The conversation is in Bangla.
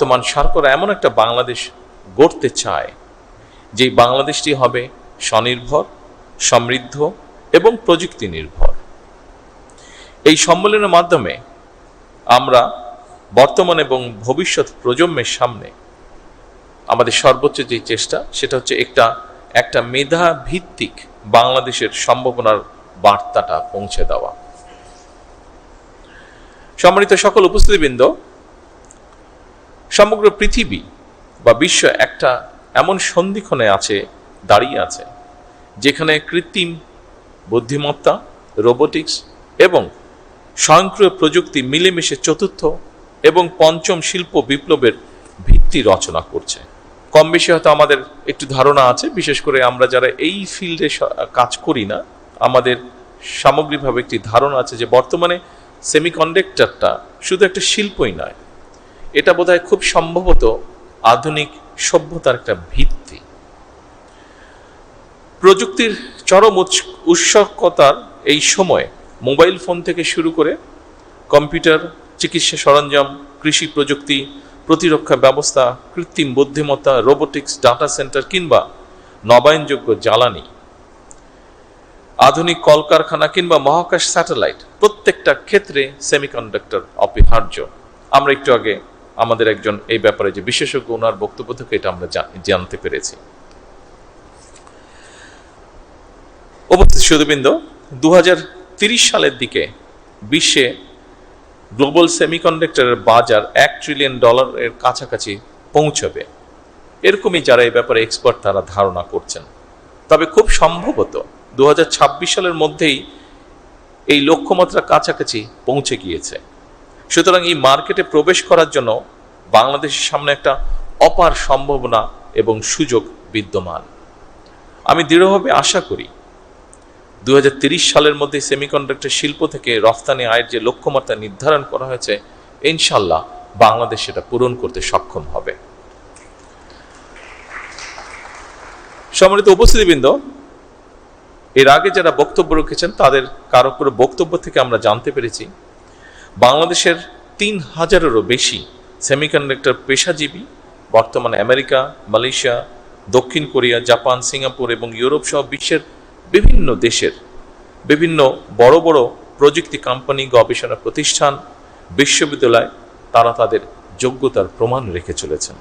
বর্তমান সরকার এমন একটা বাংলাদেশ গড়তে চায় যে বাংলাদেশটি হবে স্বনির্ভর, সমৃদ্ধ এবং প্রযুক্তি নির্ভর। এই সম্মেলনের মাধ্যমে আমরা বর্তমান এবং ভবিষ্যৎ প্রজন্মের সামনে আমাদের সর্বোচ্চ যে চেষ্টা, সেটা হচ্ছে একটা মেধা ভিত্তিক বাংলাদেশের সম্ভাবনার বার্তাটা পৌঁছে দেওয়া। সম্মানিত সকল উপস্থিতিবৃন্দ, সমগ্র পৃথিবী বা বিশ্ব একটা এমন সন্ধিক্ষণে দাঁড়িয়ে আছে যেখানে কৃত্রিম বুদ্ধিমত্তা, রোবোটিক্স এবং স্বয়ংক্রিয় প্রযুক্তি মিলেমিশে চতুর্থ এবং পঞ্চম শিল্প বিপ্লবের ভিত্তি রচনা করছে। কম বেশি হয়তো আমাদের একটু ধারণা আছে, বিশেষ করে আমরা যারা এই ফিল্ডে কাজ করি না, আমাদের সামগ্রিকভাবে একটি ধারণা আছে যে বর্তমানে সেমিকন্ডাক্টরটা শুধু একটা শিল্পই নয়, এটা বোধহয় খুব সম্ভবত আধুনিক সভ্যতার একটা ভিত্তি। প্রযুক্তির চরম উৎসকতার এই সময়ে মোবাইল ফোন থেকে শুরু করে কম্পিউটার, চিকিৎসা সরঞ্জাম, কৃষি প্রযুক্তি, প্রতিরক্ষা ব্যবস্থা, কৃত্রিম বুদ্ধিমত্তা, রোবোটিক্স, ডাটা সেন্টার কিংবা নবায়নযোগ্য জ্বালানি, আধুনিক কলকারখানা কিংবা মহাকাশ স্যাটেলাইট, প্রত্যেকটা ক্ষেত্রে সেমিকন্ডাক্টর অপরিহার্য। আমরা একটু আগে আমাদের একজন এই ব্যাপারে যে বিশেষজ্ঞ, ওনার বক্তব্য থেকে এটা আমরা জানতে পেরেছি। উপস্থিত সুধীবৃন্দ, 2030 সালের দিকে বিশ্বে গ্লোবাল সেমিকন্ডাক্টরের বাজার $1 ট্রিলিয়ন কাছাকাছি পৌঁছবে, এরকমই যারা এই ব্যাপারে এক্সপার্ট তারা ধারণা করছেন। তবে খুব সম্ভবত 2026 সালের মধ্যেই এই লক্ষ্যমাত্রা কাছাকাছি পৌঁছে গিয়েছে। সুতরাং এই মার্কেটে প্রবেশ করার জন্য বাংলাদেশের সামনে একটা অপার সম্ভাবনা এবং সুযোগ বিদ্যমান। আমি দৃঢ়ভাবে আশা করি 2030 সালের মধ্যে সেমিকন্ডাক্টর শিল্প থেকে রফতানি আয়ের যে লক্ষ্যমাত্রা নির্ধারণ করা হয়েছে, ইনশাল্লাহ বাংলাদেশ সেটা পূরণ করতে সক্ষম হবে। সম্মানিত উপস্থিতিবৃন্দ, এর আগে যারা বক্তব্য রেখেছেন তাদের কারো কারো বক্তব্য থেকে আমরা জানতে পেরেছি বাংলাদেশের 3000-এরও বেশি সেমিকন্ডাক্টর পেশাজীবী বর্তমানে আমেরিকা, মালয়েশিয়া, দক্ষিণ কোরিয়া, জাপান, সিঙ্গাপুর এবং ইউরোপ সহ বিশ্বের বিভিন্ন দেশের বিভিন্ন বড় বড় প্রযুক্তি কোম্পানি, গবেষণা প্রতিষ্ঠান, বিশ্ববিদ্যালয় তারা তাদের যোগ্যতার প্রমাণ রেখে চলেছেন।